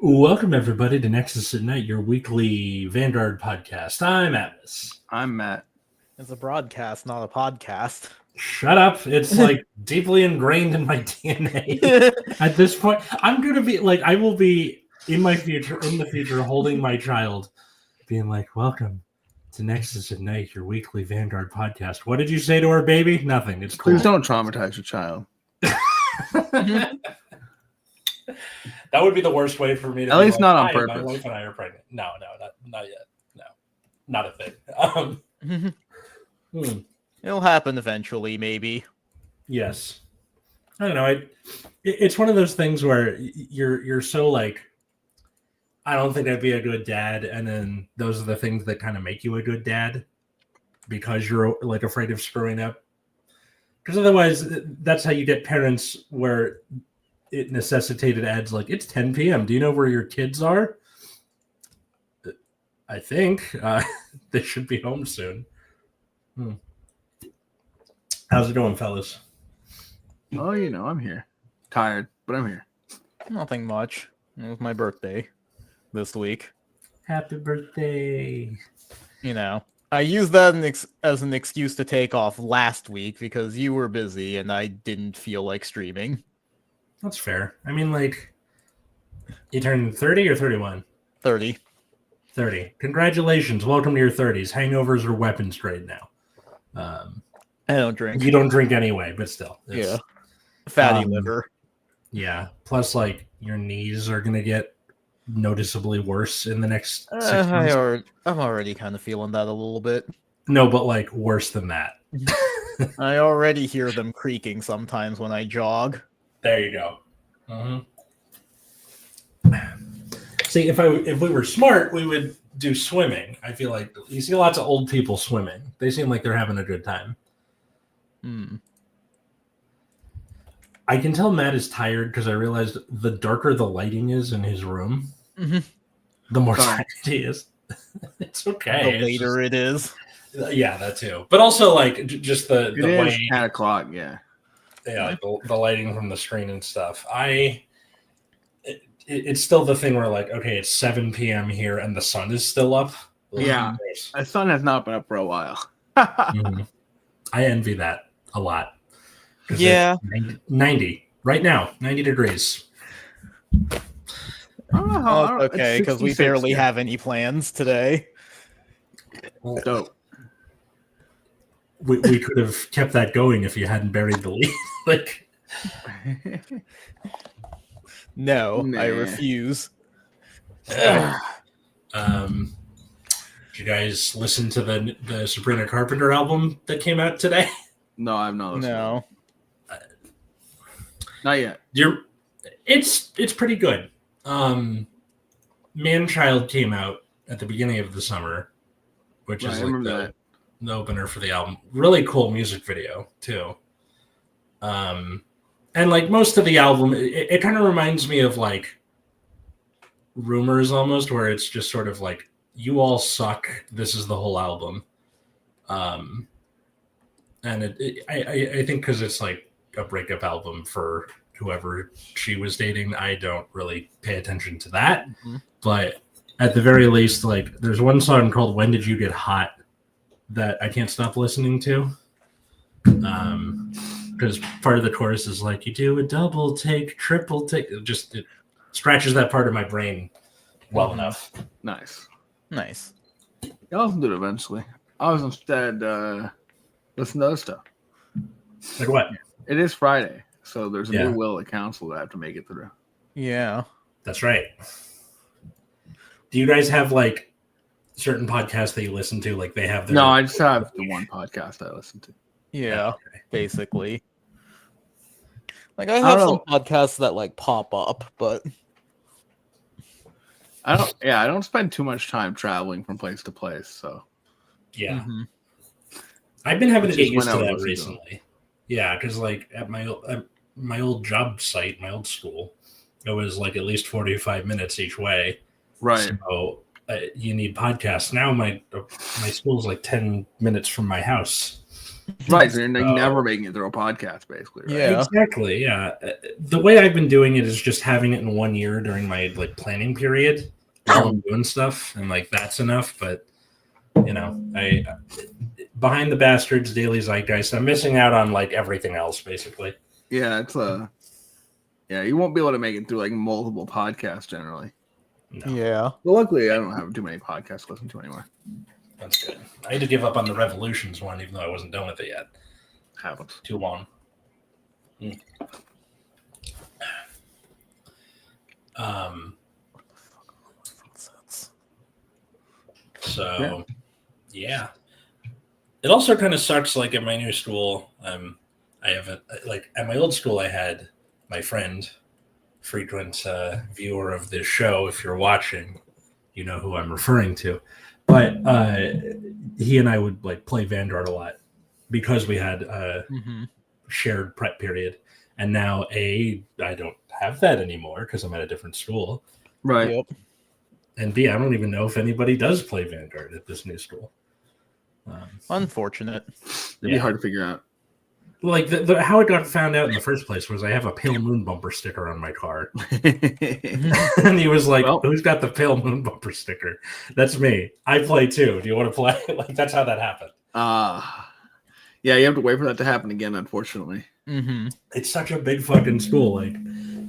Welcome, everybody, to Nexus at Night, your weekly Vanguard podcast. I'm Atlas. I'm Matt. It's a broadcast, not a podcast. Shut up. It's like deeply ingrained in my DNA. At this point, I'm going to be like, I will be in the future, holding my child, being like, welcome to Nexus at Night, your weekly Vanguard podcast. What did you say to our baby? Nothing. It's cool. Please don't traumatize your child. That would be the worst way for me to At be least like, not on "Hi, purpose." My wife and I are pregnant. No, not yet. No, not a thing. It'll happen eventually, maybe. Yes. I don't know. It's one of those things where you're so like, I don't think I'd be a good dad, and then those are the things that kind of make you a good dad because you're like afraid of screwing up. Because otherwise, that's how you get parents where it necessitated ads like, it's 10 p.m. Do you know where your kids are? I think they should be home soon. How's it going, fellas? Oh, I'm here. Tired, but I'm here. Nothing much. It was my birthday this week. Happy birthday. I used that as an excuse to take off last week because you were busy and I didn't feel like streaming. That's fair. I mean, like, you turned 30 or 31? 30. 30. Congratulations. Welcome to your 30s. Hangovers are weapons trade now. I don't drink. You don't drink anyway, but still. Yeah. Fatty liver. Yeah. Plus, like, your knees are going to get noticeably worse in the next 6 months. I'm already kind of feeling that a little bit. No, but, like, worse than that. I already hear them creaking sometimes when I jog. There you go. See, if we were smart, we would do swimming. I feel like you see lots of old people swimming. They seem like they're having a good time. I can tell Matt is tired because I realized the darker the lighting is in his room, the more tired he is. It's okay. The later it is. Yeah, that too. But also, like, just the It is way 10 o'clock, yeah. Yeah, the lighting from the screen and stuff. It's still the thing where, like, okay, it's 7 p.m. here and the sun is still up. Yeah. The sun has not been up for a while. I envy that a lot. Yeah. 90 right now, 90 degrees. Okay, because we barely have any plans today. Dope. We could have kept that going if you hadn't buried the lead. Like, no, I refuse. Did you guys listen to the Sabrina Carpenter album that came out today? No, I've not listened. No. Not yet. It's pretty good. Man-Child came out at the beginning of the summer, which is like the opener for the album. Really cool music video too. And like most of the album, it kind of reminds me of like Rumors almost, where it's just sort of like, you all suck. This is the whole album. And I think because it's like a breakup album for whoever she was dating, I don't really pay attention to that. But at the very least, like, there's one song called "When Did You Get Hot" that I can't stop listening to. Because part of the chorus is like, you do a double take, triple take. It scratches that part of my brain well enough. Nice. I'll listen to it eventually. I was instead listen to other stuff. Like what? It is Friday, so there's a new will at council that I have to make it through. Yeah. That's right. Do you guys have like certain podcasts that you listen to? Like they have their... No, I just have the one podcast I listen to. Yeah, basically. Like I have some podcasts that like pop up, but I don't spend too much time traveling from place to place, so yeah. I've been having to get used to that recently. Yeah, because like at my old job site, my old school, it was like at least 45 minutes each way. Right. So you need podcasts. Now my school's like 10 minutes from my house. Right, so you're So- never making it through a podcast, basically. Right? Yeah. Exactly. Yeah. The way I've been doing it is just having it in 1 year during my like planning period while I'm doing stuff, and like that's enough. But I behind the bastards, Daily Zeitgeist. I'm missing out on like everything else, basically. Yeah, it's yeah, you won't be able to make it through like multiple podcasts generally. No, Yeah. But luckily, I don't have too many podcasts to listen to anymore. that's good. I had to give up on the Revolutions one, even though I wasn't done with it yet. Happens. Too long. So, yeah. It also kind of sucks. Like at my new school, I have like at my old school, I had my friend, frequent viewer of this show. If you're watching, you know who I'm referring to. But he and I would like play Vanguard a lot because we had shared prep period. And now I don't have that anymore because I'm at a different school. Right. Yep. And B, I don't even know if anybody does play Vanguard at this new school. Unfortunate. It'd be hard to figure out. Like how it got found out in the first place was I have a Pale Moon bumper sticker on my car. And he was like, Well- who's got the Pale Moon bumper sticker? That's me. I play too. Do you want to play? Like that's how that happened. Yeah, you have to wait for that to happen again, unfortunately. It's such a big fucking school. Like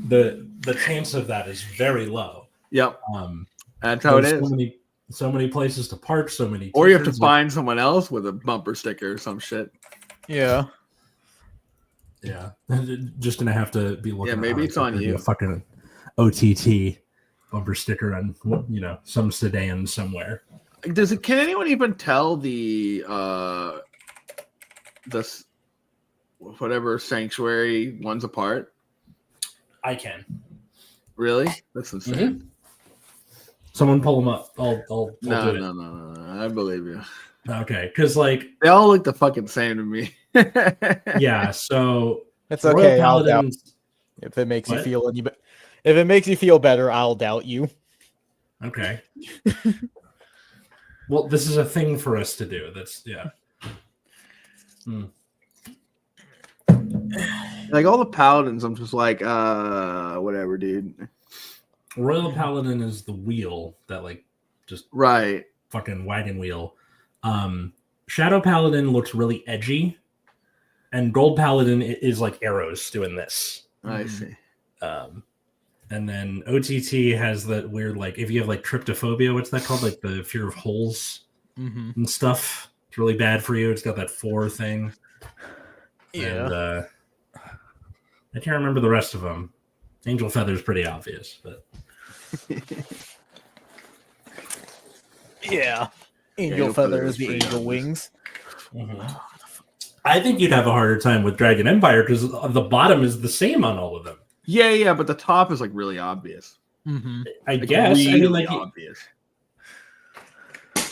the chance of that is very low. Yep. That's how it There's is. So many places to park, so many Or you have to teachers, like- find someone else with a bumper sticker or some shit. Yeah. Yeah, just gonna have to be looking. Yeah, maybe at it's on you. A fucking OTT bumper sticker on some sedan somewhere. Can anyone even tell the whatever sanctuary ones apart? I can. Really? That's insane. Someone pull them up. I'll No, do it. no. I believe you. Okay, because like They all look the fucking same to me. yeah, so It's Royal okay. I'll doubt Paladins. if it makes you What? feel any if it makes you feel better, I'll doubt you. Okay. Well, this is a thing for us to do. That's yeah. Like all the paladins, I'm just like, whatever, dude. Royal Paladin is the wheel that like just Right. fucking wagon wheel. Shadow Paladin looks really edgy, and Gold Paladin is like arrows doing this. I see. And then OTT has that weird like if you have like tryptophobia, what's that called? Like the fear of holes and stuff. It's really bad for you. It's got that 4 thing. Yeah. And, I can't remember the rest of them. Angel Feather's pretty obvious, but Yeah. Angel Angel Feather feathers, is the pretty angel obvious. wings. I think you'd have a harder time with Dragon Empire because the bottom is the same on all of them. Yeah, but the top is like really obvious. I Like, guess. I really mean, like, obvious.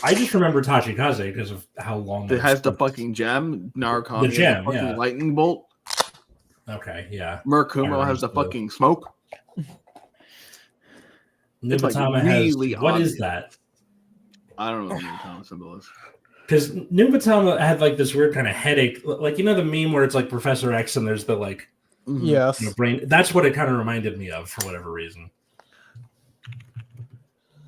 I just remember Tachikaze because of how long It has the fucking gem. Narukami The has gem, the fucking yeah. lightning bolt. Okay, yeah. Murakumo has the Blue. fucking smoke. It's, like, Nubatama really has what is obvious. that? I don't know what the Murakumo symbol is. Because Nubatama had like this weird kind of headache, like the meme where it's like Professor X and there's the like Mhm. Yes. brain. That's what it kind of reminded me of for whatever reason.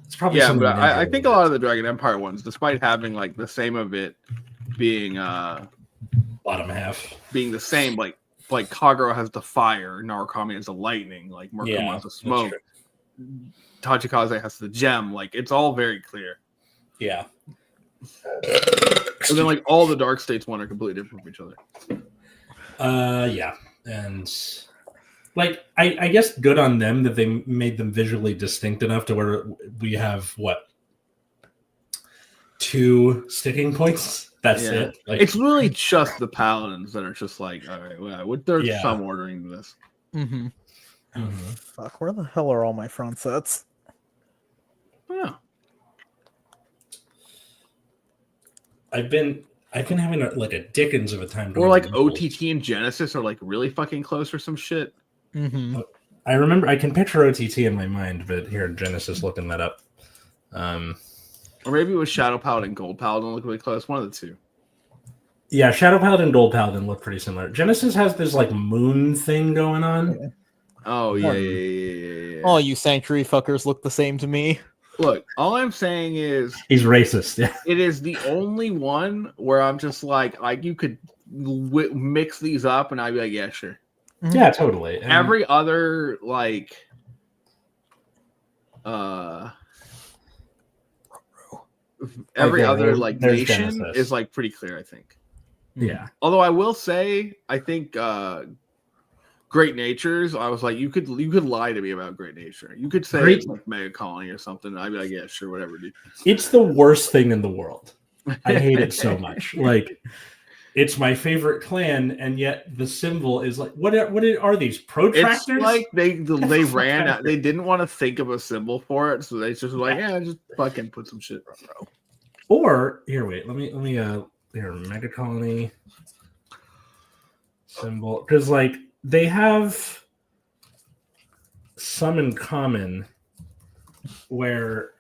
It's probably Yeah, something but I mental. think a lot of the Dragon Empire ones, despite having like the same of it being bottom half. the same, like Kagero has the fire, Narukami has the lightning, like Murakumo Yeah, has the that's smoke, true. Tachikaze has the gem. Like it's all very clear. Yeah. And then like all the Dark States one are completely different from each other. Yeah, and like I guess good on them that they made them visually distinct enough to where we have 2 sticking points. That's Yeah. it. Like It's really just the paladins that are just like, all right, well, there's Yeah. some ordering to this. mhm. Fuck, where the hell are all my front sets? Yeah. I've been having a Dickens of a time. Or doing like removals. OTT and Genesis are like really fucking close or some shit. I remember I can picture OTT in my mind, but here Genesis looking that up. Or maybe it was Shadow Paladin and Gold Paladin look really close. One of the two. Yeah, Shadow Paladin and Gold Paladin look pretty similar. Genesis has this like moon thing going on. Yeah. Oh yeah. All you sanctuary fuckers look the same to me. Look, all I'm saying is He's racist. Yeah. it is the only one where I'm just like you could mix these up, and I'd be like, yeah, sure. Yeah, totally. And Every other like every other like there's nation Genesis. is like pretty clear, I think. yeah. Although I will say, I think Great Natures, I was like, you could lie to me about Great Nature. You could say it's like Mega Colony or something. I'd be like, yeah, sure, whatever, dude. It's the worst thing in the world. I hate it so much. Like, it's my favorite clan, and yet the symbol is like, what are these protractors? It's like they ran out. They didn't want to think of a symbol for it, so they just were like, yeah, just fucking put some shit. Or here, wait, let me here, Mega Colony symbol, because like they have some in common where,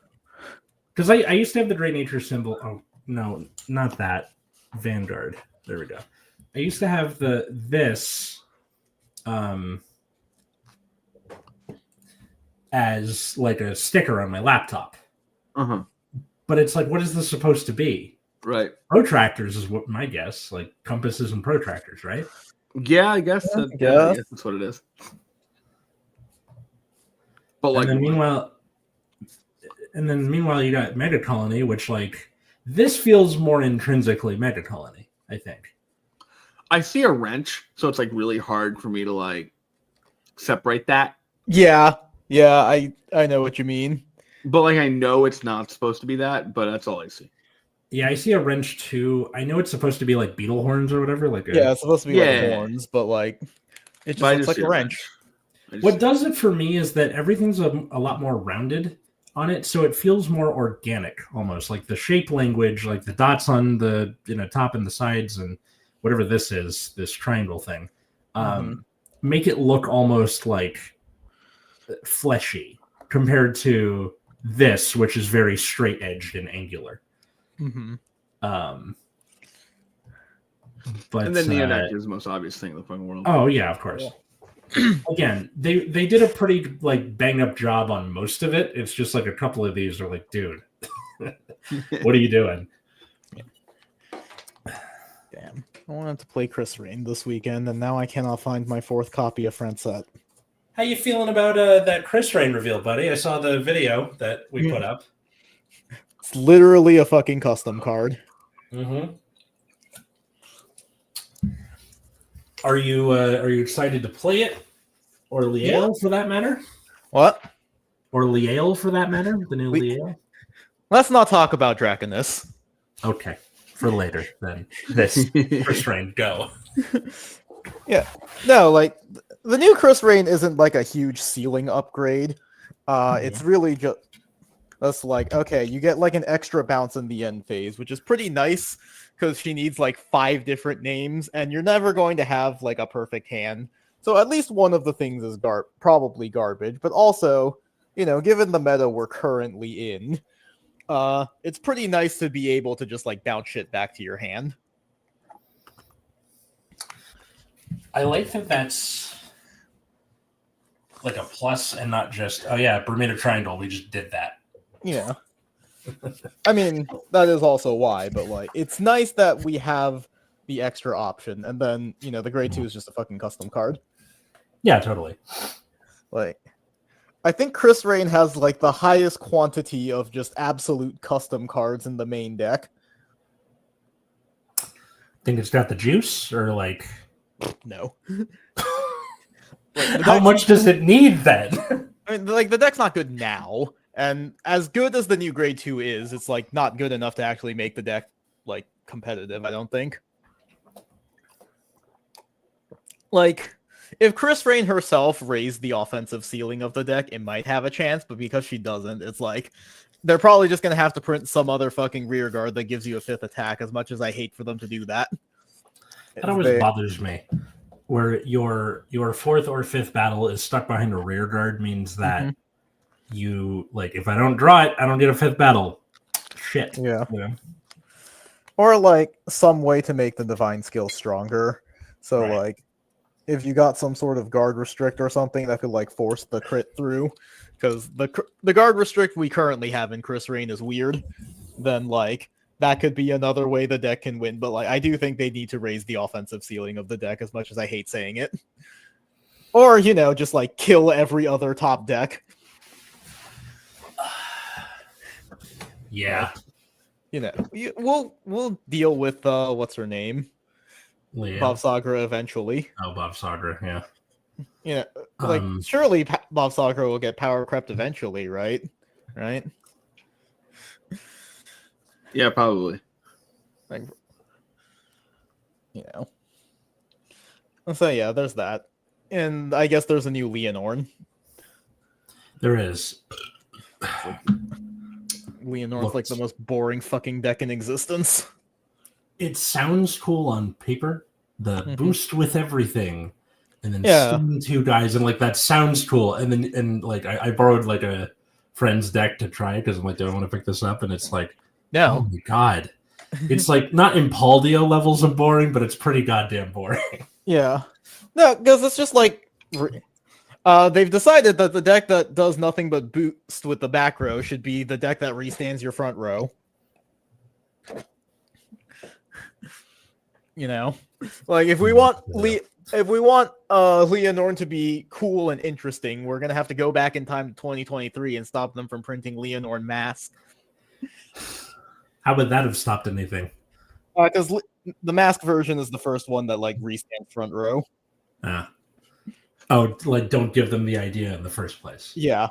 because I used to have the Great Nature symbol. Oh no, not that. Vanguard. There we go. I used to have this as like a sticker on my laptop. Uh-huh. But it's like, what is this supposed to be? Right. Protractors is what my guess, like compasses and protractors, right? Yeah, I guess. I guess that's what it is. But like, and then meanwhile, you got Mega Colony, which like this feels more intrinsically Mega Colony, I think. I see a wrench, so it's like really hard for me to like separate that. Yeah, I know what you mean. But like, I know it's not supposed to be that, but that's all I see. Yeah, I see a wrench too. I know it's supposed to be like beetle horns or whatever. Like it's supposed to be like horns, but like it just looks like a wrench. What does it for me is that everything's a lot more rounded on it, so it feels more organic, almost like the shape language, like the dots on the top and the sides, and whatever this is, this triangle thing, make it look almost like fleshy compared to this, which is very straight edged and angular. Mm-hmm. But and then Neonect is the most obvious thing in the fucking world. Oh yeah, of course. Yeah. Again, they did a pretty like bang up job on most of it. It's just like a couple of these are like, dude, what are you doing? Damn, I wanted to play Chris Rain this weekend, and now I cannot find my 4th copy of Friendset. How you feeling about that Chris Rain reveal, buddy? I saw the video that we put up. It's literally a fucking custom card. Mm-hmm. Are you excited to play it, or Liel for that matter? What? Or Liel for that matter? The new Liel. Let's not talk about Draconus. Okay, for later then. This Chris Rain, go. Yeah, no, like the new Chris Rain isn't like a huge ceiling upgrade. It's really just that's like, okay, you get like an extra bounce in the end phase, which is pretty nice because she needs like 5 different names, and you're never going to have like a perfect hand. So at least one of the things is probably garbage, but also, given the meta we're currently in, it's pretty nice to be able to just like bounce shit back to your hand. I like that that's like a plus and not just, oh yeah, Bermuda Triangle, we just did that. Yeah. I mean, that is also why, but like, it's nice that we have the extra option, and then, the grade 2 is just a fucking custom card. Yeah, totally. Like, I think Chris Rain has like the highest quantity of just absolute custom cards in the main deck. Think it's got the juice, or like... No. How much does it need then? I mean, like, the deck's not good now, and as good as the new grade 2 is, it's like not good enough to actually make the deck like competitive, I don't think. Like, if Chris Rain herself raised the offensive ceiling of the deck, it might have a chance, but because she doesn't, it's like they're probably just gonna have to print some other fucking rear guard that gives you a 5th attack, as much as I hate for them to do that. That always bothers me. Where your 4th or 5th battle is stuck behind a rear guard means that you, like, if I don't draw it, I don't get a 5th battle. Shit. Yeah. Or like some way to make the divine skill stronger. So Right. like if you got some sort of guard restrict or something that could like force the crit through, because the guard restrict we currently have in Chris Rain is weird, then like that could be another way the deck can win. But like I do think they need to raise the offensive ceiling of the deck, as much as I hate saying it. Or, you know, just like kill every other top deck. Yeah. You know, we'll deal with what's her name? Leah. Bob Sagra eventually. Oh, Bob Sagra, yeah. You know, like surely Bob Sagra will get power crept eventually, right? Right? Yeah, probably. Like, you know. So yeah, there's that. And I guess there's a new Leonorn. There is. Leonorn's like the most boring fucking deck in existence. It sounds cool on paper. The boost with everything. And then Yeah. stun 2 guys, and like that sounds cool. And then like I borrowed like a friend's deck to try it because I'm like, do I want to pick this up? And it's like, oh No. my god. It's like not Impaldio levels of boring, but it's pretty goddamn boring. Yeah. No, because it's just like they've decided that the deck that does nothing but boost with the back row should be the deck that restands your front row. You know, like if we want Leonorn to be cool and interesting, we're gonna have to go back in time to 2023 and stop them from printing Leonorn Mask. How would that have stopped anything? Because the Mask version is the first one that like restands front row. Oh, like don't give them the idea in the first place. Yeah.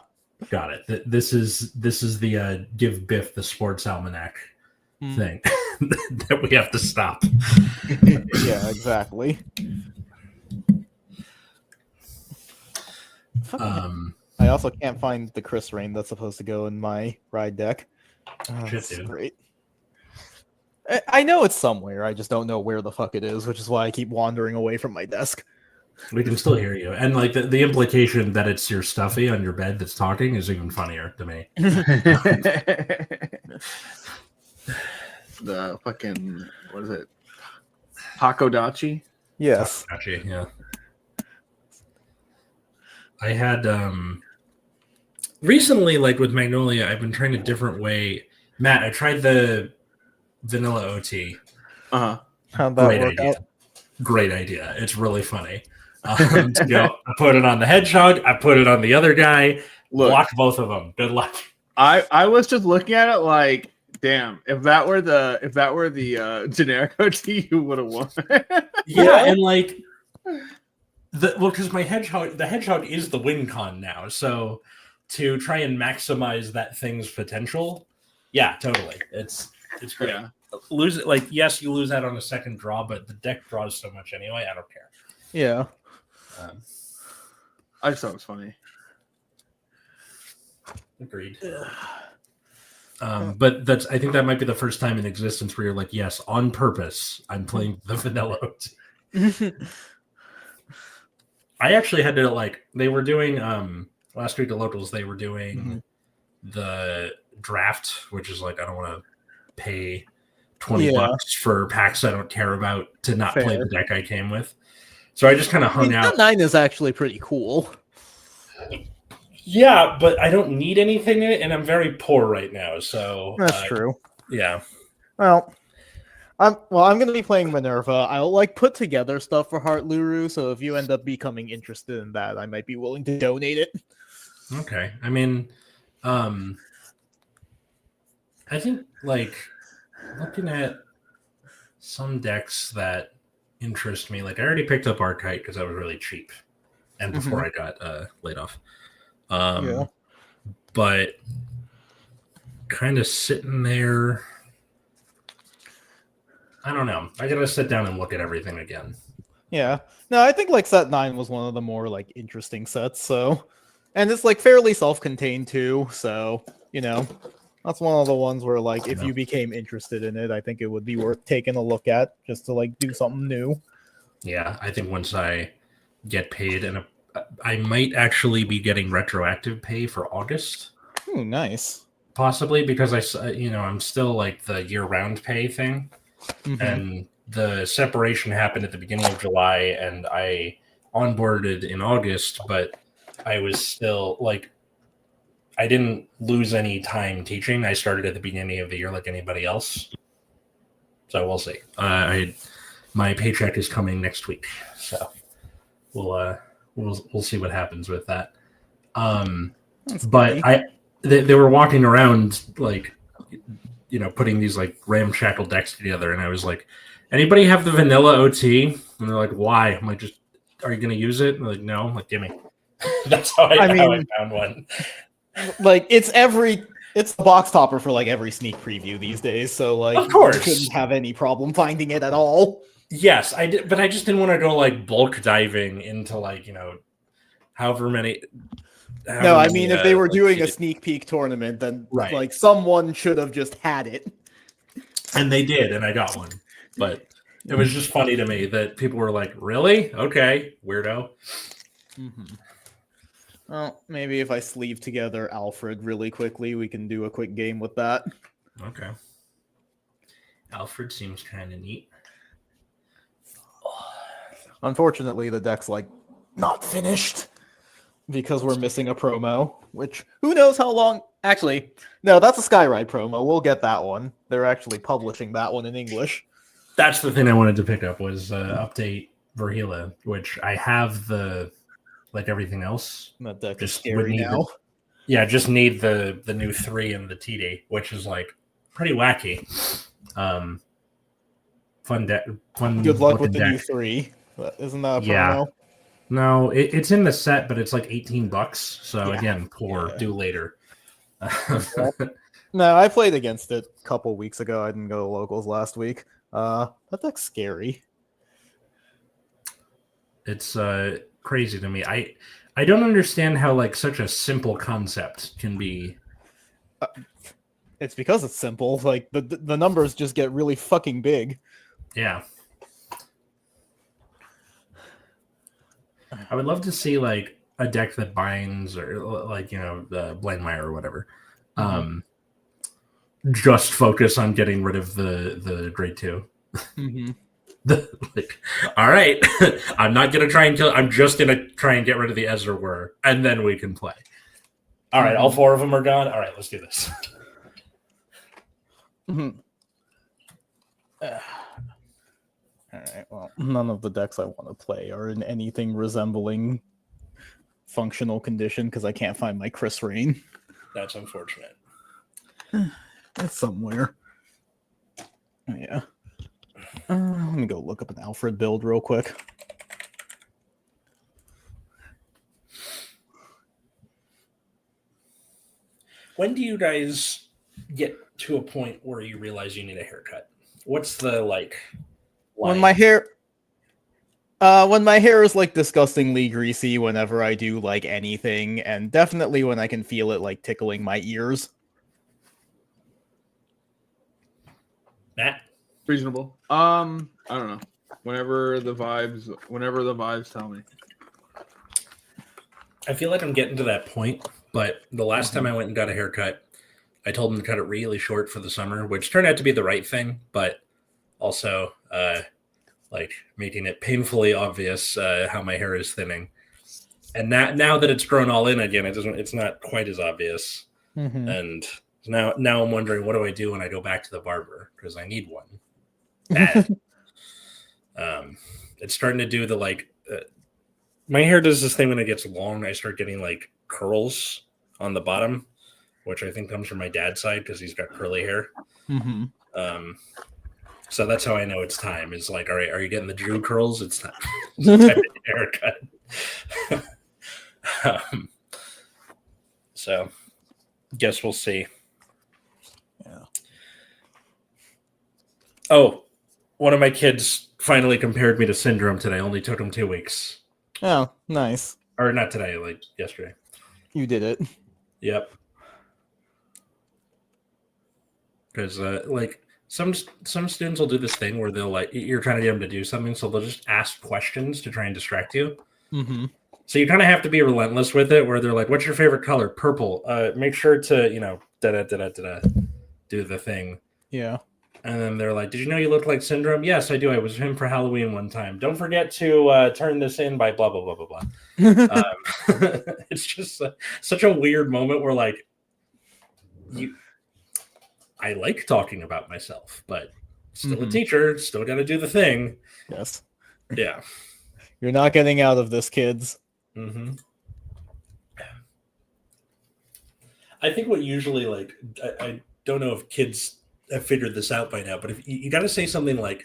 Got it. This is the give Biff the sports almanac thing that we have to stop. Yeah, exactly. I also can't find the Chris Rain that's supposed to go in my ride deck. That's great. I know it's somewhere. I just don't know where the fuck it is, which is why I keep wandering away from my desk. We can still hear you. And like the implication that it's your stuffy on your bed that's talking is even funnier to me. The fucking, what is it? Hakodachi? Yes. Hakodachi, yeah. I had recently, like with Magnolia, I've been trying a different way. Matt, I tried the vanilla OT. Uh-huh. How'd that Great work idea. out? Great idea. It's really funny. I put it on the hedgehog. I put it on the other guy. Look, Block both of them. Good luck. I was just looking at it like, damn, if that were the generic OT, you would have won. Yeah, and like because the hedgehog is the win con now. So to try and maximize that thing's potential, yeah, totally. It's great. Yeah. Lose it, like yes, you lose out on a second draw, but the deck draws so much anyway. I don't care. Yeah. I just thought it was funny. Agreed. But I think that might be the first time in existence where you're like, yes, on purpose, I'm playing the vanilla OT. I actually had to they were doing last week at locals, they were doing the draft, which is like I don't want to pay $20 for packs I don't care about to not play the deck I came with. So I just kind of hung out. That 9 is actually pretty cool. Yeah, but I don't need anything in it, and I'm very poor right now. So that's true. Yeah. Well, I'm going to be playing Minerva. I'll put together stuff for Heart Luru, so if you end up becoming interested in that, I might be willing to donate it. Okay. I mean, I think looking at some decks that interest me, I already picked up Archite because I was really cheap, and before I got laid off. But kind of sitting there, I don't know. I gotta sit down and look at everything again. Yeah. No, I think set 9 was one of the more interesting sets. So, and it's fairly self-contained too. So that's one of the ones where if you became interested in it, I think it would be worth taking a look at just to do something new. Yeah, I think once I get paid, and I might actually be getting retroactive pay for August. Ooh, nice. Possibly because I'm still the year-round pay thing. and the separation happened at the beginning of July, and I onboarded in August, but I was still like, I didn't lose any time teaching. I started at the beginning of the year like anybody else. So we'll see. My paycheck is coming next week, so we'll see what happens with that. But they were walking around like, putting these like ramshackle decks together, and I was like, anybody have the vanilla OT? And they're like, why? I'm like, just, are you gonna use it? And they're like, no. I'm like, give me. That's how I found one. Like it's the box topper for like every sneak preview these days, so like of course you shouldn't have any problem finding it at all. Yes, I did, but I just didn't want to go like bulk diving into like, however many. No, I mean, if they were doing a sneak peek tournament, then like someone should have just had it. And they did, and I got one. But it was just funny to me that people were like, really? Okay, weirdo. Well, maybe if I sleeve together Alfred really quickly, we can do a quick game with that. Okay. Alfred seems kind of neat. Unfortunately, the deck's like not finished because we're missing a promo, which who knows how long. Actually, no, that's a Skyride promo. We'll get that one. They're actually publishing that one in English. That's the thing I wanted to pick up was update Verhila, which I have like everything else. That deck is scary now. Just need the new 3 and the TD, which is like pretty wacky. Fun deck. Good luck with the new 3. Isn't that a promo? Yeah. No, it's in the set, but it's like $18. So again, due later. No, I played against it a couple weeks ago. I didn't go to locals last week. That deck's scary. It's crazy to me. I don't understand how like such a simple concept can be. It's because it's simple. Like the numbers just get really fucking big. Yeah. I would love to see like a deck that binds or like, the Blanemire or whatever. Just focus on getting rid of the grade 2. All right. I'm not going to try and kill. I'm just going to try and get rid of the Ezra, and then we can play. All right. All 4 of them are gone. All right. Let's do this. All right, well, none of the decks I want to play are in anything resembling functional condition because I can't find my Chris Rain. That's unfortunate. It's somewhere. Oh, yeah. Let me go look up an Alfred build real quick. When do you guys get to a point where you realize you need a haircut? What's the like? When my hair is like disgustingly greasy whenever I do like anything, and definitely when I can feel it like tickling my ears. Matt? Reasonable. I don't know. Whenever the vibes tell me. I feel like I'm getting to that point, but the last time I went and got a haircut, I told him to cut it really short for the summer, which turned out to be the right thing, but also like making it painfully obvious how my hair is thinning. And now that it's grown all in again, it's not quite as obvious. And now I'm wondering, what do I do when I go back to the barber? Because I need one. Bad. It's starting to do the like my hair does this thing when it gets long. I start getting like curls on the bottom, which I think comes from my dad's side because he's got curly hair. So that's how I know it's time. Is like, all right, are you getting the Drew curls? It's time. It's time to haircut. So guess we'll see. Yeah. Oh, one of my kids finally compared me to Syndrome today. Only took him 2 weeks. Oh, nice. Or not today, like yesterday. You did it. Yep. Because like some students will do this thing where they'll like, you're trying to get them to do something, so they'll just ask questions to try and distract you. So you kind of have to be relentless with it, where they're like, "What's your favorite color?" Purple. Make sure to do the thing. Yeah. And then they're like, "Did you know you look like Syndrome?" "Yes, I do. I was him for Halloween one time. Don't forget to turn this in by blah blah blah blah blah." It's just such a weird moment where like I like talking about myself, but still a teacher, still got to do the thing. Yes. Yeah. You're not getting out of this, kids. Mm-hmm. I think what usually like I don't know if kids have figured this out by now, but if you got to say something like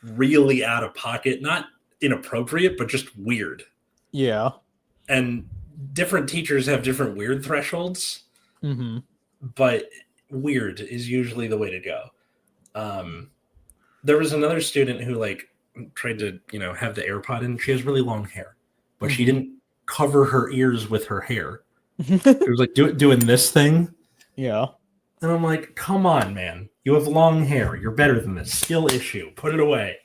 really out of pocket, not inappropriate, but just weird. Yeah. And different teachers have different weird thresholds, but weird is usually the way to go. There was another student who like tried to, have the AirPod in. She has really long hair, but she didn't cover her ears with her hair. It was like doing this thing. Yeah. And I'm like, come on, man. You have long hair. You're better than this. Skill issue. Put it away.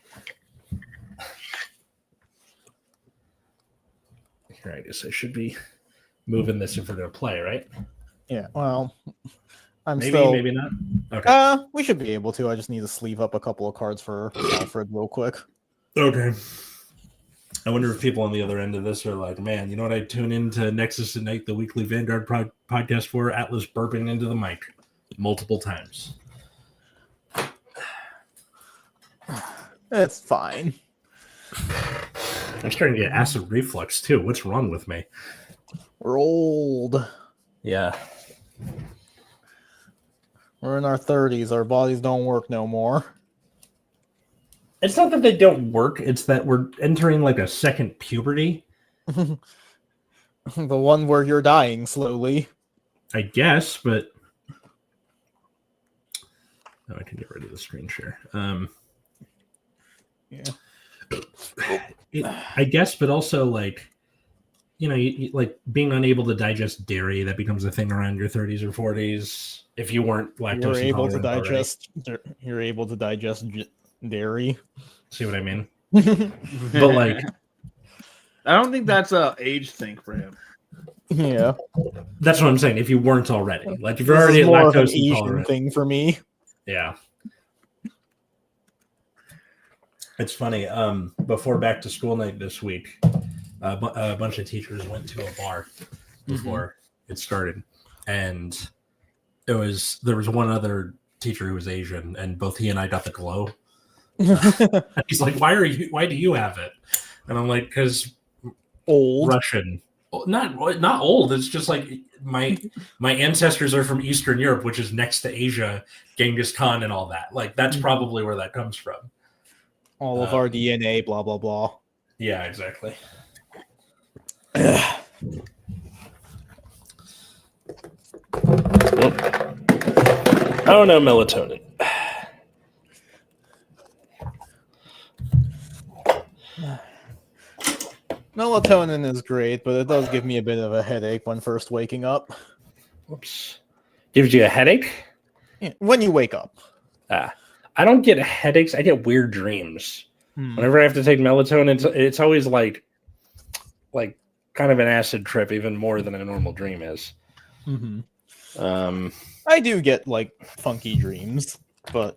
Here, I guess I should be moving this if we're going to play, right? Yeah. Well, maybe not. Okay. We should be able to. I just need to sleeve up a couple of cards for Alfred real quick. Okay. I wonder if people on the other end of this are like, man, you know what I tune into Nexus at Night, the weekly Vanguard podcast for? Atlas burping into the mic multiple times. It's fine. I'm starting to get acid reflux too. What's wrong with me? We're old. Yeah. We're in our 30s. Our bodies don't work no more. It's not that they don't work. It's that we're entering like a second puberty. The one where you're dying slowly. I guess, but I can get rid of the screen share. I guess, but also like, you like being unable to digest dairy, that becomes a thing around your 30s or 40s. If you weren't lactose intolerant you're able to digest dairy. See what I mean? But like, I don't think that's a age thing for him. Yeah, that's what I'm saying. If you weren't already, like if you're already more lactose of an intolerant, Asian thing for me. Yeah. It's funny. Before back to school night this week, a bunch of teachers went to a bar before it started, and there was one other teacher who was Asian, and both he and I got the glow. He's like, why do you have it? And I'm like, because old Russian. Not old. It's just like my ancestors are from Eastern Europe, which is next to Asia, Genghis Khan and all that. Like that's probably where that comes from. All of our DNA, blah blah blah. Yeah, exactly. Oh no, melatonin. Melatonin is great, but it does give me a bit of a headache when first waking up. Whoops. Gives you a headache? Yeah, when you wake up. I don't get headaches. I get weird dreams. Whenever I have to take melatonin, it's always like kind of an acid trip, even more than a normal dream is. I do get like funky dreams, and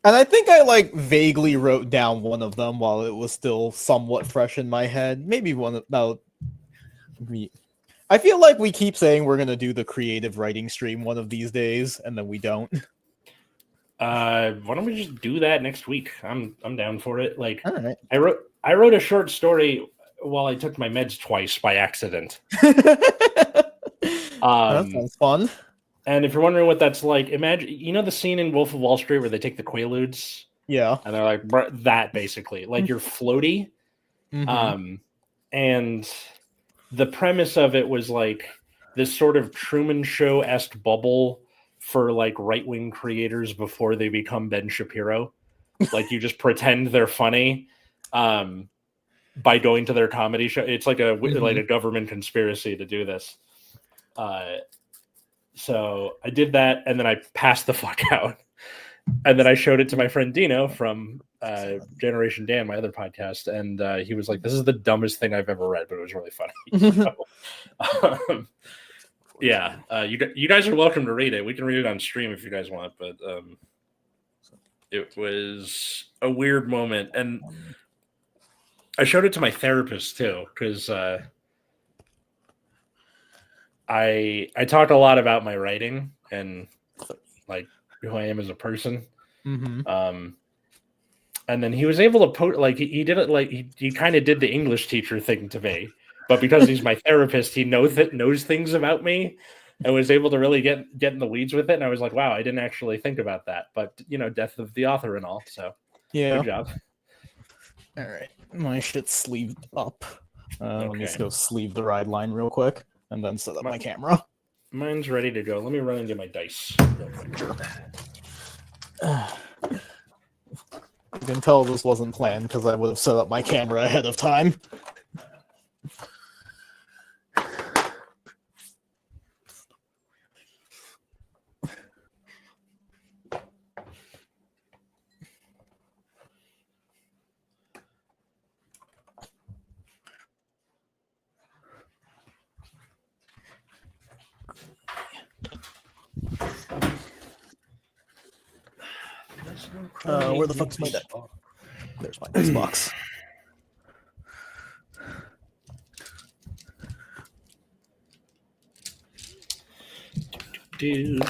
I think I vaguely wrote down one of them while it was still somewhat fresh in my head. Maybe I feel like we keep saying we're gonna do the creative writing stream one of these days, and then we don't. Why don't we just do that next week? I'm down for it. Like, all right. I wrote a short story while I took my meds twice by accident. That sounds fun. And if you're wondering what that's like, imagine the scene in Wolf of Wall Street where they take the Quaaludes. Yeah, and they're like that basically, like you're floaty. And the premise of it was like this sort of Truman Show-esque bubble for like right-wing creators before they become Ben Shapiro. Like you just pretend they're funny by going to their comedy show. It's like like a government conspiracy to do this. So I did that, and then I passed the fuck out. And then I showed it to my friend Dino from Generation Dan, my other podcast, and he was like, "This is the dumbest thing I've ever read," but it was really funny. So, yeah, you guys are welcome to read it. We can read it on stream if you guys want, but It was a weird moment, and I showed it to my therapist too, because I talk a lot about my writing and like who I am as a person. Mm-hmm. And then he was able to like he did it like he kind of did the English teacher thing to me, but because he's my therapist, he knows things about me and was able to really get in the weeds with it. And I was like, wow, I didn't actually think about that. But death of the author and all. So Yeah. good job. All right, my shit's sleeved up. Let me just Okay. go sleeve the ride line real quick, and then set up my camera. Mine's ready to go. Let me run and get my dice real quick. You can tell this wasn't planned because I would have set up my camera ahead of time. Where the fuck's my deck? There's my dice box. Dude.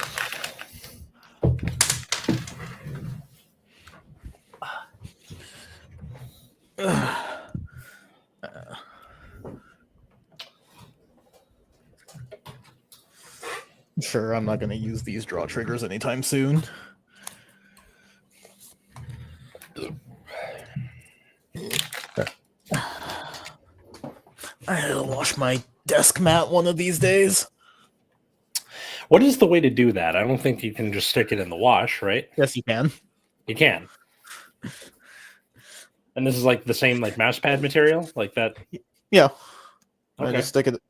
Sure, I'm not going to use these draw triggers anytime soon. I'll wash my desk mat one of these days. What is the way to do that? I don't think you can just stick it in the wash, right? Yes, you can. You can. And this is like the same like mouse pad material, like that. Yeah. Okay. I just stick it.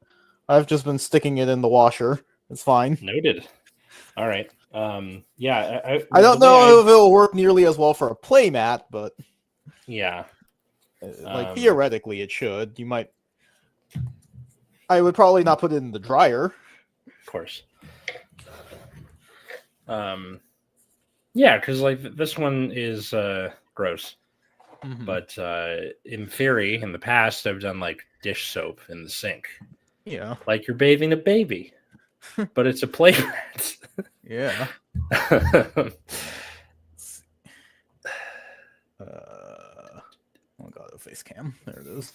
I've just been sticking it in the washer. It's fine. Noted. All right. Yeah. I don't know if it'll work nearly as well for a playmat, but yeah. Theoretically it should. You might. I would probably not put it in the dryer. Of course. Yeah, because like this one is gross. Mm-hmm. But in theory, in the past, I've done like dish soap in the sink. Yeah. Like you're bathing a baby, but it's a playmat. Yeah. Oh god, a face cam. There it is.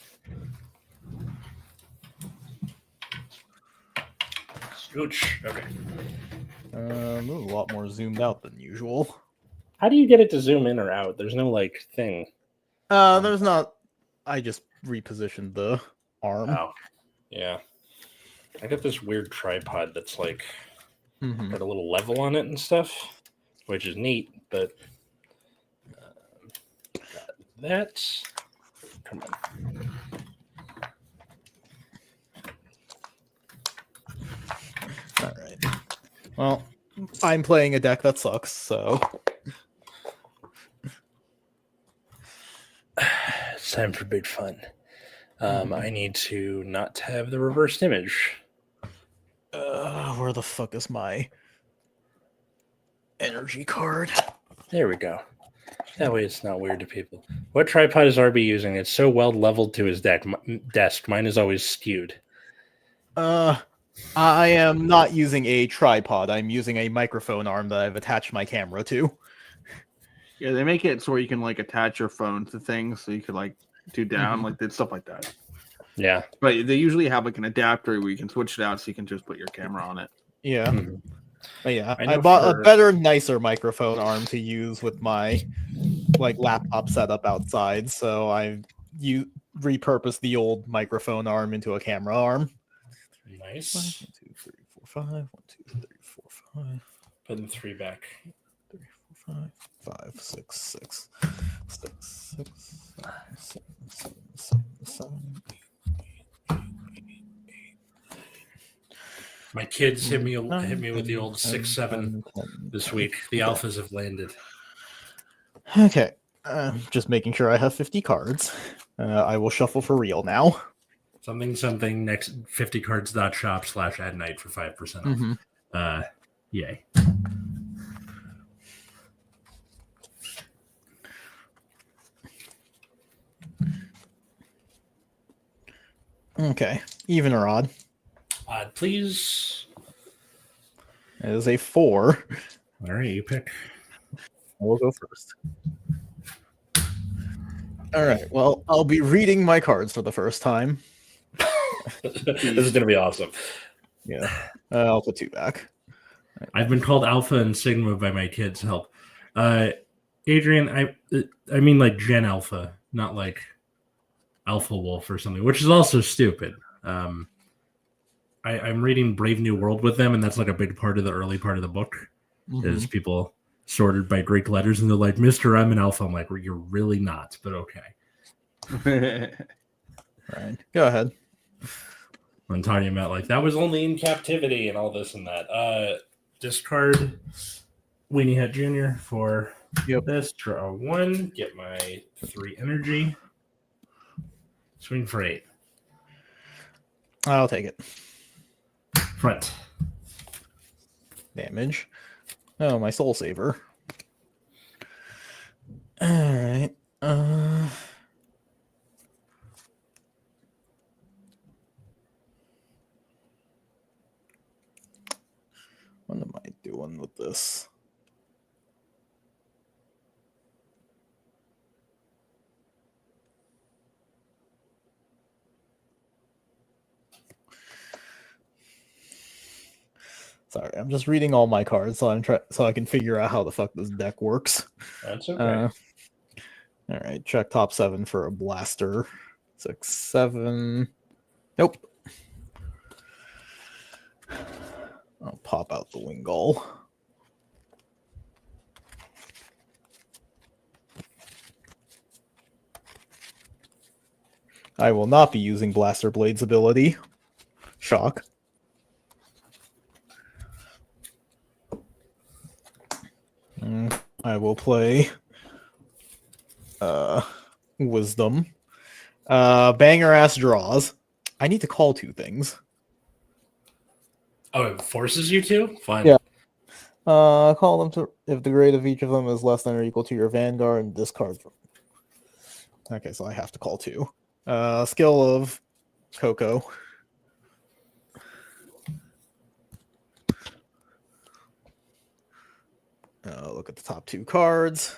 Scooch. Okay. A lot more zoomed out than usual. How do you get it to zoom in or out? There's no like thing. There's not. I just repositioned the arm. Oh, yeah. I got this weird tripod that's like got a little level on it and stuff, which is neat. But that's come on. All right. Well, I'm playing a deck that sucks, so It's time for big fun. I need to not have the reversed image. where the fuck is my energy card? There we go. That way it's not weird to people. What tripod is RB using? It's so well leveled to his desk. Mine is always skewed. I am not using a tripod. I'm using a microphone arm that I've attached my camera to. Yeah, they make it so where you can like attach your phone to things, so you could like do down like that stuff like that. Yeah, but they usually have like an adapter where you can switch it out, so you can just put your camera on it. Yeah, but yeah, I bought a better, nicer microphone arm to use with my like laptop setup outside. So I repurposed the old microphone arm into a camera arm. Nice. 1, 2, 3, 4, 5. 1, 2, 3, 4, 5. Putting 3 back. 3, 4, 5, 5, 6, 6, 6, 6, 7, 7, 7, 7, 8, 8, 8. My kids hit me with the old 6-7 this week. The alphas have landed. Okay, just making sure I have 50 cards. I will shuffle for real now. Something next 50cards.shop/@night for 5% off. Yay. Okay. Even or odd? Odd, please. It is a 4. All right, you pick. We'll go first. All right. Well, I'll be reading my cards for the first time. This is gonna be awesome. Yeah. I'll put 2 back. I've been called Alpha and Sigma by my kids. Help, Adrian. I mean like Gen Alpha, not like Alpha Wolf or something, which is also stupid. I'm reading Brave New World with them, and that's like a big part of the early part of the book. Is people sorted by Greek letters, and they're like, "Mr. I'm an Alpha." I'm like, well, "You're really not," but okay. Right. Go ahead. I'm talking about like that was only in captivity and all this and that. Discard Weenie Hat Jr. for this. Draw 1. Get my 3 energy. Swing for 8. I'll take it. Front. Damage. Oh, my Soul Saver. All right. What am I doing with this? Sorry, I'm just reading all my cards, so I can figure out how the fuck this deck works. That's okay. All right, check top 7 for a blaster. 6, 7. Nope. I'll pop out the Wingull. I will not be using Blaster Blade's ability. Shock. I will play Wisdom. Banger ass draws. I need to call 2 things. Oh, it forces you to? Fine. Yeah. Call them to if the grade of each of them is less than or equal to your Vanguard and discard them. Okay, so I have to call 2. Skill of Coco. Look at the top 2 cards.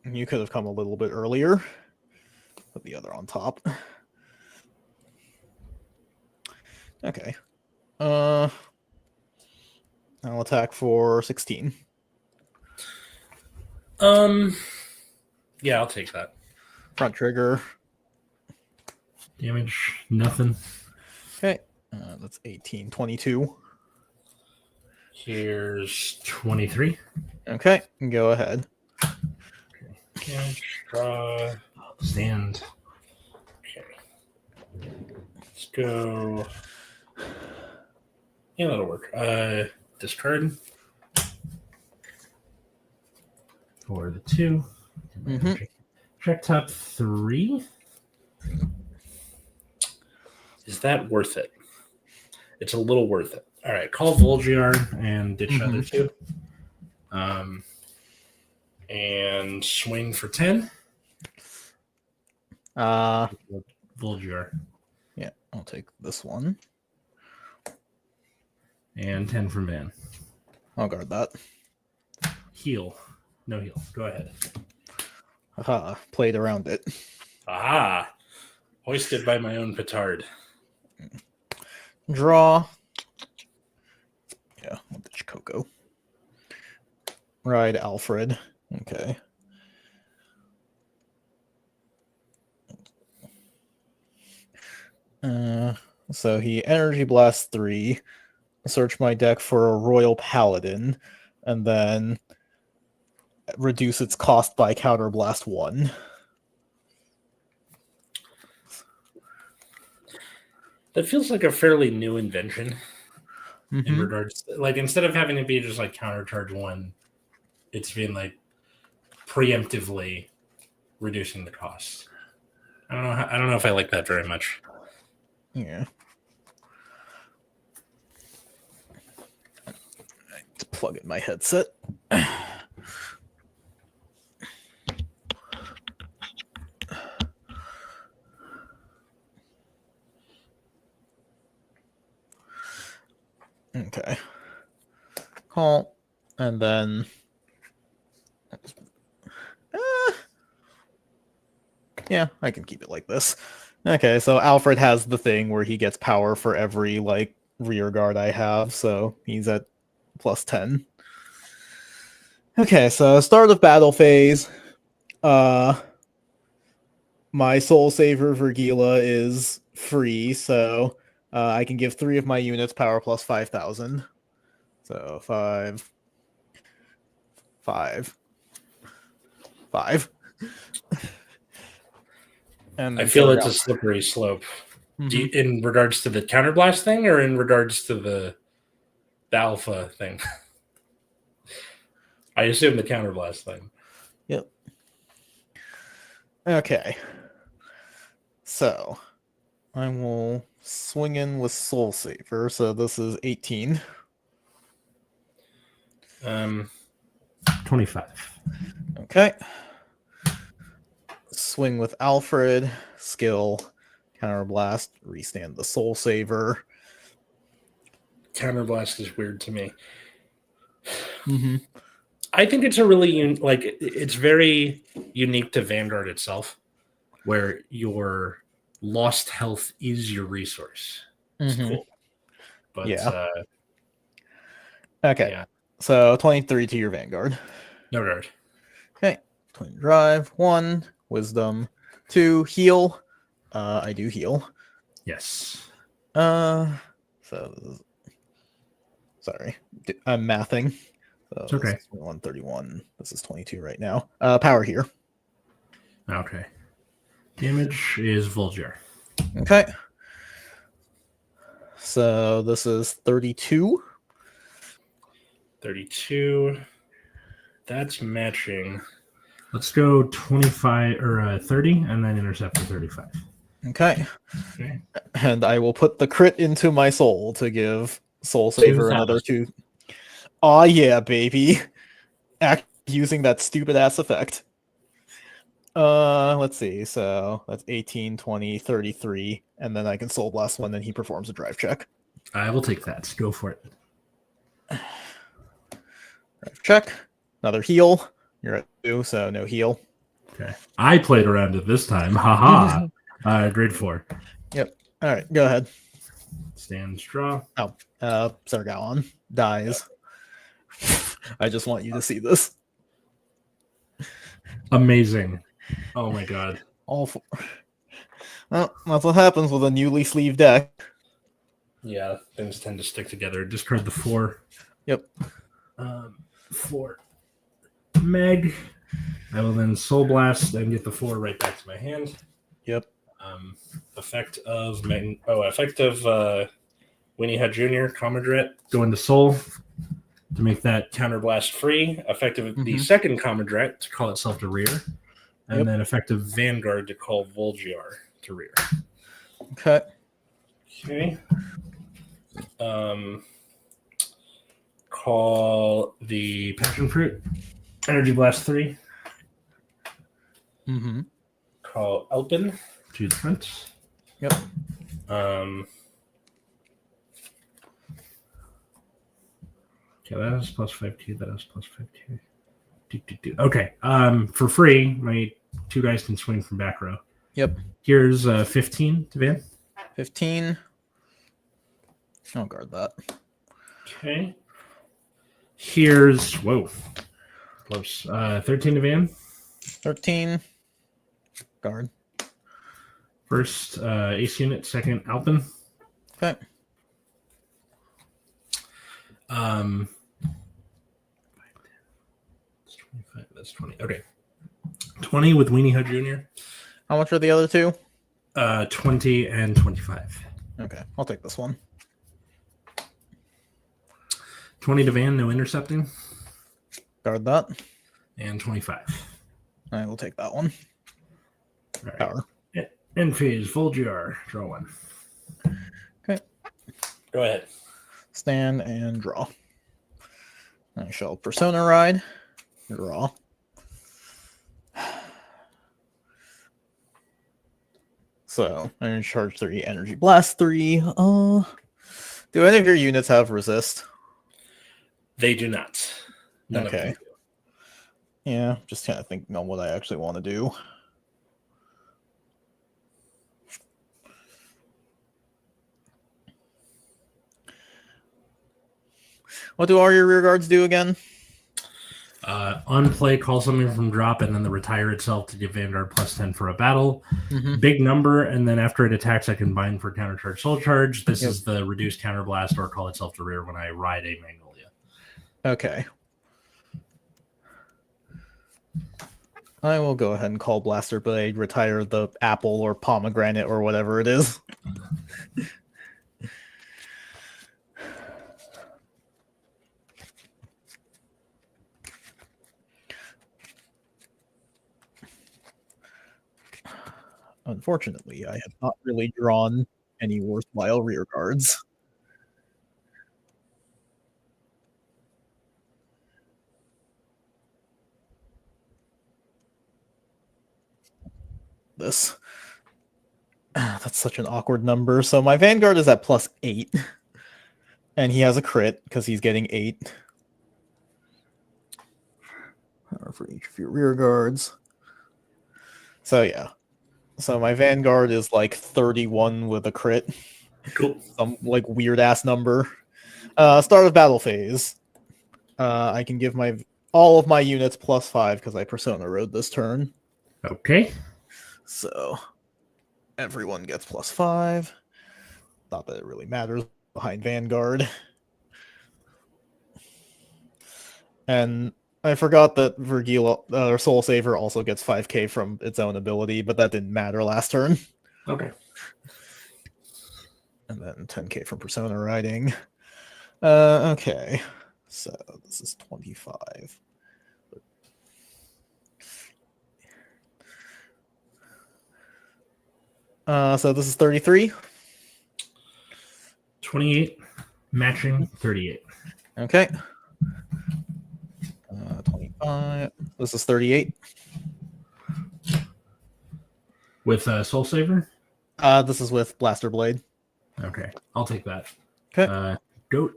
You could have come a little bit earlier. Put the other on top. Okay. I'll attack for 16. Yeah, I'll take that. Front trigger. Damage, nothing. Okay. That's 18, 22. Here's 23. Okay, go ahead. Damage, draw, stand. Okay. Let's go. Yeah, that'll work. Discard. For the 2. Check top 3. Is that worth it? It's a little worth it. All right, call Volgiar and ditch other 2. And swing for 10. Volgiar. Yeah, I'll take this one. And 10 from Van. I'll guard that. Heal. No heal. Go ahead. Aha, played around it. Aha! Hoisted by my own petard. Draw. Yeah, I'll ditch Coco. Ride Alfred. Okay. So he Energy Blast 3. Search my deck for a Royal Paladin, and then reduce its cost by Counterblast 1. That feels like a fairly new invention in regards to, like, instead of having to be just like countercharge 1, it's been like preemptively reducing the cost. I don't know if I like that very much. Yeah. To plug in my headset. Okay. Call, and then. Yeah, I can keep it like this. Okay, so Alfred has the thing where he gets power for every like rear guard I have, so he's at +10. Okay, so start of battle phase. My Soul Saver Vergila is free, so I can give 3 of my units power plus 5,000. So 5, 5, 5. And I feel it's a Alfred. slippery slope. Mhm. Do you, in regards to the counterblast thing, or in regards to the alpha thing? I assume the counterblast thing. Yep. Okay. So I will swing in with Soul Saver. So this is 18. 25. Okay. Swing with Alfred. Skill. Counterblast. Restand the Soul Saver. Counterblast is weird to me. Mm-hmm. I think it's a really it's very unique to Vanguard itself, where your lost health is your resource. It's cool, but Yeah. Okay. yeah, So 23 to your Vanguard. no doubt. Okay. 20 drive. 1. Wisdom. 2. Heal. I do heal. Yes. So sorry. I'm mathing. So It's okay. This is 131. This is 22 right now. Power here. Okay. Damage is Volger. Okay. So this is 32. 32. That's matching. Let's go 25 or 30 and then intercept for 35. Okay. Okay. And I will put the crit into my soul to give Soul Saver 2,000. another 2. Aw, yeah, baby. Act using that stupid ass effect. Let's see. So that's 18, 20, 33. And then I can Soul Blast one, then he performs a drive check. I will take that. Go for it. Drive check. Another heal. You're at 2, so no heal. Okay. I played around it this time. Haha. Grade 4. Yep. All right, go ahead. Stands draw. Sargallon dies. I just want you to see this. Amazing. Oh my god. All four. Well, that's what happens with a newly sleeved deck. Yeah, things tend to stick together. Discard the 4. Yep. 4. Meg. I will then Soul Blast and get the 4 right back to my hand. Yep. Effect of Winnie Hut Jr. Commodret go into Soul to make that counterblast free. Effective the second Commodret to call itself to rear. And then effective Vanguard to call Volgiar to rear. Okay. Okay. Call the Passion Fruit. Energy Blast 3. Mm-hmm. Call Elpin to the front. Yep. Okay, that is plus 5T. That is plus 5T. Okay. For free, my 2 guys can swing from back row. Yep. Here's 15 to Van. 15. I'll guard that. Okay. Here's close. 13 to Van. 13. Guard. First ace unit, second Alpin. Okay. That's 25. That's 20. Okay. 20 with Weenie Hut Jr. How much are the other 2? 20 and 25. Okay, I'll take this one. 20 to Van, no intercepting. Guard that. And 25. I will take that one. All right. Power. End phase, Volgiar. Draw 1. Okay. Go ahead. Stand and draw. I shall Persona Ride. Draw. So, Energy Charge 3, Energy Blast 3. Do any of your units have resist? They do not. None of them Okay. do. Yeah, just kind of thinking on what I actually want to do. What do all your rear guards do again? On play, call something from drop, and then the retire itself to give Vanguard +10 for a battle. Mm-hmm. Big number, and then after it attacks, I can bind for countercharge soul charge. This Yep. is the reduced counterblast or call itself to rear when I ride a Magnolia. Okay. I will go ahead and call Blaster Blade, retire the apple or pomegranate or whatever it is. Unfortunately, I have not really drawn any worthwhile rear guards. This. That's such an awkward number. So my Vanguard is at +8. And he has a crit because he's getting 8. For each of your rear guards. So yeah. So my Vanguard is like 31 with a crit. Cool. Some like weird ass number. Start of battle phase. I can give all of my units +5 because I Persona rode this turn. Okay. So everyone gets +5. Not that it really matters behind Vanguard. And I forgot that Vergil or Soul Saver also gets 5k from its own ability, but that didn't matter last turn. Okay. And then 10k from Persona riding. Okay. So this is 25. So this is 33. 28, matching 38. Okay. 25. This is 38. With Soul Saver? This is with Blaster Blade. Okay. I'll take that. Okay. Goat.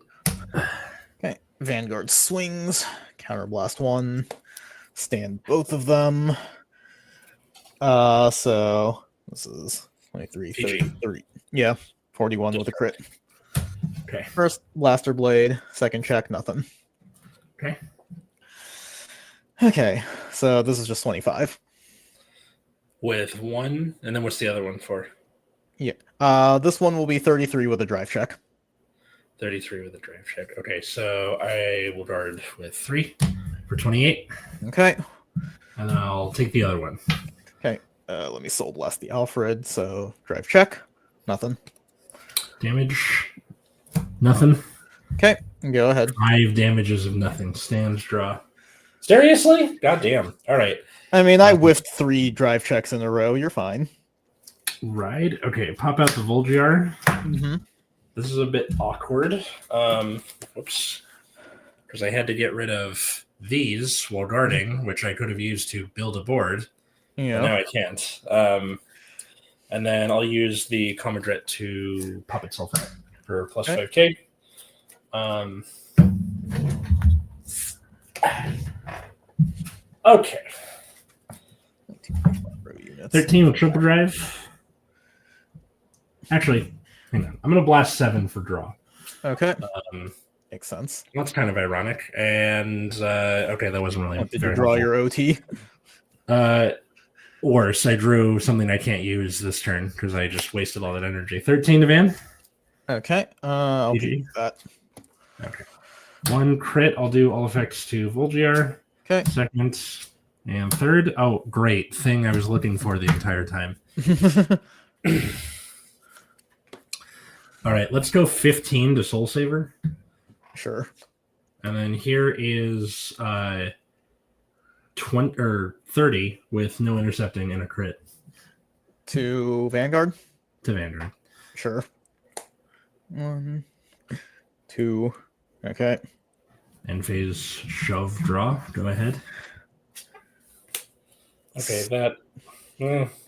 Okay. Vanguard swings. Counterblast 1. Stand both of them. So this is 23, 30, 30. Yeah. 41 with a crit. Okay. First Blaster Blade. Second check, nothing. Okay. Okay. So this is just 25. With 1, and then what's the other one for? Yeah. This one will be 33 with a drive check. 33 with a drive check. Okay, so I will guard with 3 for 28. Okay. And then I'll take the other one. Okay. Let me Soul Blast the Alfred. So drive check. Nothing. Damage. Nothing. Okay. Go ahead. 5 damages of nothing. Stands draw. Seriously? God damn. All right. I mean, I whiffed 3 drive checks in a row. You're fine. Ride. Okay, pop out the Volgiar. Mm-hmm. This is a bit awkward. Whoops. Because I had to get rid of these while guarding, which I could have used to build a board. Yeah. But now I can't. And then I'll use the Commodret to pop itself out for plus Okay. 5k. Okay. 13 with triple drive. Actually, hang on. I'm going to blast 7 for draw. Okay. Makes sense. That's kind of ironic. And, okay, that wasn't really Did you very draw helpful. your OT? Worse, I drew something I can't use this turn because I just wasted all that energy. 13 to Van. Okay. I'll GG. do that. Okay. 1 crit. I'll do all effects to Volgiar. Okay. Second and third. Oh, great. Thing I was looking for the entire time. All right, let's go 15 to Soul Saver. Sure. And then here is 20 or 30 with no intercepting and a crit To Vanguard? to Vanguard. Sure. 1, 2. Okay. End phase shove draw. Go ahead. Okay, that.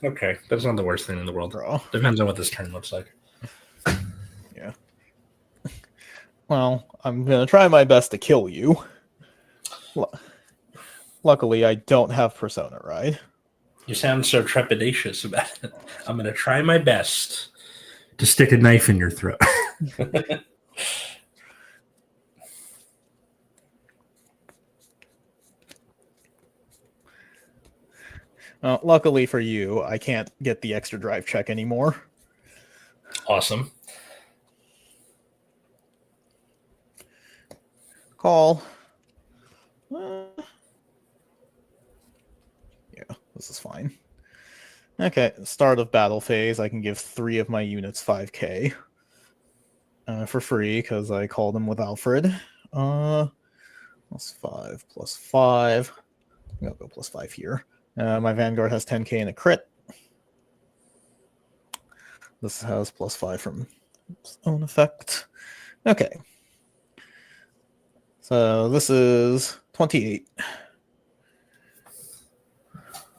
Okay, that's not the worst thing in the world. Draw. Depends on what this turn looks like. Yeah. Well, I'm gonna try my best to kill you. Luckily, I don't have Persona Ride. You sound so trepidatious about it. I'm going to try my best to stick a knife in your throat. Luckily for you, I can't get the extra drive check anymore. Awesome. Call. Yeah, this is fine. Okay, start of battle phase. I can give 3 of my units 5k for free because I called them with Alfred. +5, +5. I'll go +5 here. My Vanguard has 10k and a crit. This has +5 from its own effect. Okay. So this is 28.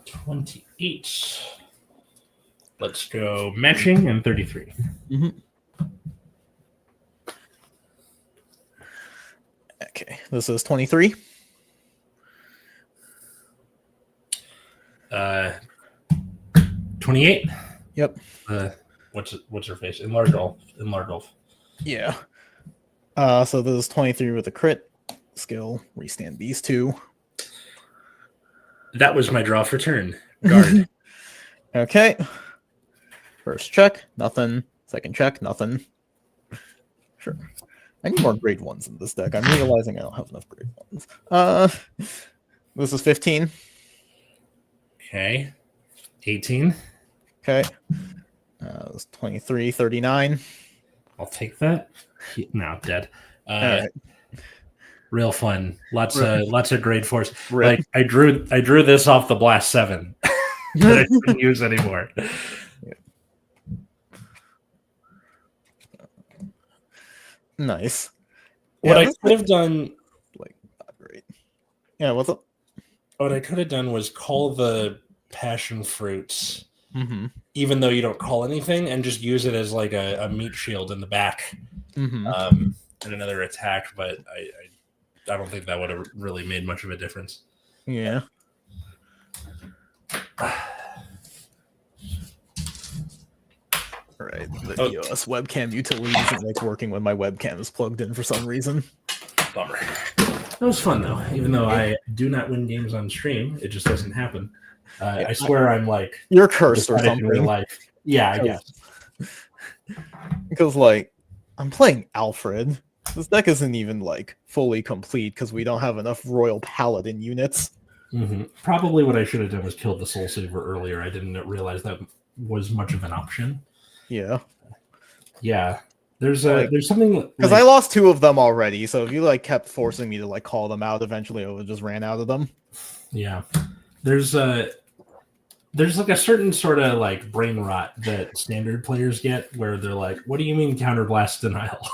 28. Let's go matching and 33. Okay, this is 23. 28. Yep. What's her face? Enlarge Ulf. Yeah. So this is 23 with a crit skill. Restand these 2. That was my draw for turn. Guard. Okay. First check, nothing. Second check, nothing. Sure. I need more grade 1s in this deck. I'm realizing I don't have enough grade 1s. This is 15. Okay. 18. Okay. This is 23, 39. I'll take that. No, dead. All right. Real fun. Lots of grade 4s. Rip. Like I drew this off the Blast 7 that I couldn't use anymore. Nice. What Yeah, I this could have done, like, not great. Yeah, what's up? what I could have done was call the passion fruits, Mm-hmm. even though you don't call anything, and just use it as like a meat shield in the back, Mm-hmm. and another attack. But I don't think that would have really made much of a difference. Yeah. All right. The EOS webcam utility isn't like working when my webcam is plugged in for some reason. Bummer. That was fun though. Even though I do not win games on stream, it just doesn't happen. I swear I'm like You're cursed or in real something. life. Yeah, I guess. Because like I'm playing Alfred. This deck isn't even like fully complete because we don't have enough Royal Paladin units. Mm-hmm. Probably what I should have done was killed the Soul Saver earlier. I didn't realize that was much of an option. Yeah. Yeah. There's something because I lost 2 of them already, so if you like kept forcing me to like call them out, eventually I would just ran out of them. Yeah. There's like a certain sort of like brain rot that standard players get where they're like, what do you mean counterblast denial?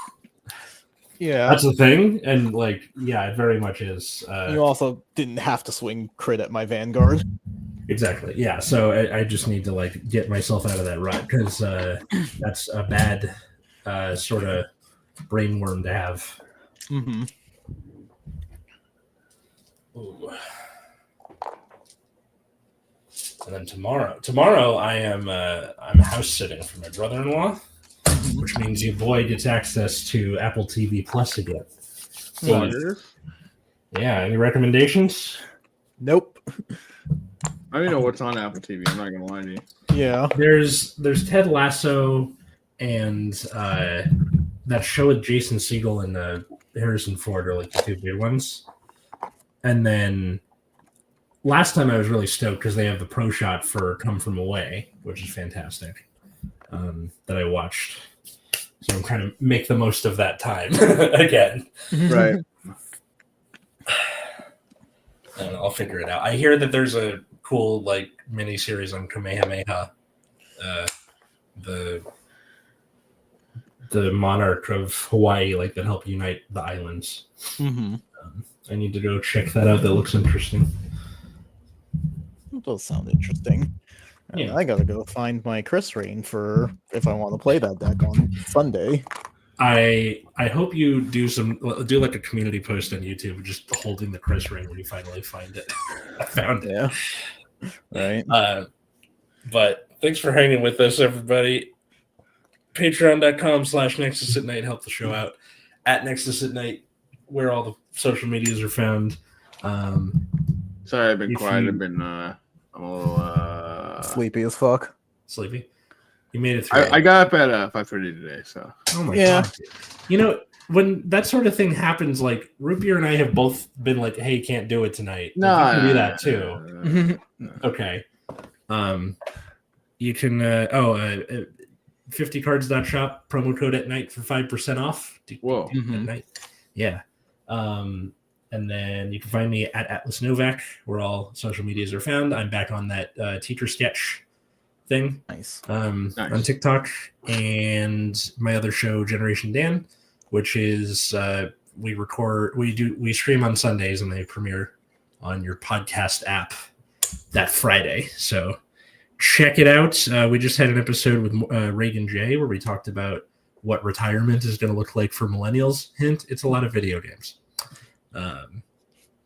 Yeah. That's a thing. And like, yeah, it very much is. You also didn't have to swing crit at my Vanguard. Exactly. Yeah. So I just need to like get myself out of that rut because that's a bad sort of brain worm to have. Mm-hmm. Ooh. And then tomorrow I am I'm house sitting for my brother-in-law, which means your boy gets access to Apple TV Plus again. Yeah. Any recommendations? Nope. I don't know what's on Apple TV. I'm not gonna lie to you. Yeah. There's Ted Lasso and that show with Jason Segel and Harrison Ford are like the 2 big ones. And then last time I was really stoked because they have the pro shot for Come From Away, which is fantastic, that I watched. So I'm trying to make the most of that time again. Right. And I'll figure it out. I hear that there's a cool like mini series on Kamehameha, the monarch of Hawaii, like that helped unite the islands. Mm-hmm. I need to go check that out. That looks interesting. That does sound interesting. Yeah. I gotta go find my Chris Rain for if I want to play that deck on Sunday. I hope you do like a community post on YouTube, just holding the Chris ring when you finally find it. I found it. Yeah. Right. But thanks for hanging with us, everybody. Patreon.com/Nexus at Night. Help the show out at Nexus at Night, where all the social medias are found. Sorry, I've been If quiet. you- I've been I'm a little Sleepy as fuck. Sleepy. You made it through. I got up at 5:30 today, so Oh my Yeah. god! You know, when that sort of thing happens, like Root Beer and I have both been like, "Hey, can't do it tonight." no, Like, you can do that too. Okay. You can 50cards.shop promo code at night for 5% off. Whoa. At night. Yeah. And then you can find me at Atlas Novak, where all social medias are found. I'm back on that teacher sketch thing. Nice. On Nice. TikTok, and my other show, Generation Dan, which is we stream on Sundays and they premiere on your podcast app that Friday. So check it out. We just had an episode with Reagan J where we talked about what retirement is going to look like for millennials. Hint: it's a lot of video games.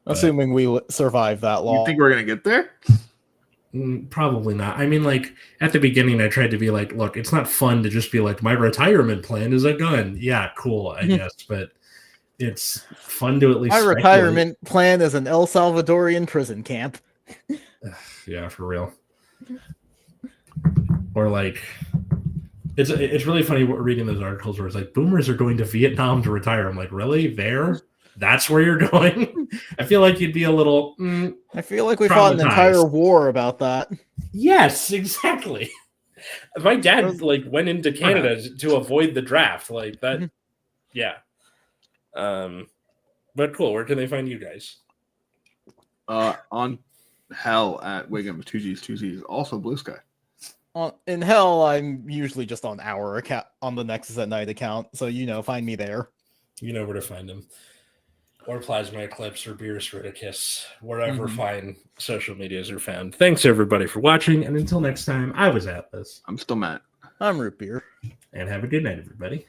Assuming we survive that long. You think we're gonna get there? Probably not. I mean, like at the beginning, I tried to be like, look, it's not fun to just be like, my retirement plan is a gun. Yeah, cool, I guess, but it's fun to at least. My speculate. retirement plan is an El Salvadorian prison camp. Yeah, for real. Or like, it's really funny reading those articles where it's like boomers are going to Vietnam to retire. I'm like, really? There? That's where you're going? I feel like you'd be a little. I feel like we fought an entire Traumatized. war about that. Yes, exactly. My dad like went into Canada to avoid the draft, like that. Yeah. But cool. Where can they find you guys? On Hell at Wiggum, 2Gs, also Blue Sky. In Hell, I'm usually just on our account, on the Nexus at Night account, so find me there. You know where to find them. Or Plasma Eclipse or Beerus Ridiculous, wherever fine social medias are found. Thanks everybody for watching, and until next time, I was Atlas. I'm still Matt. I'm Root Beer. And have a good night, everybody.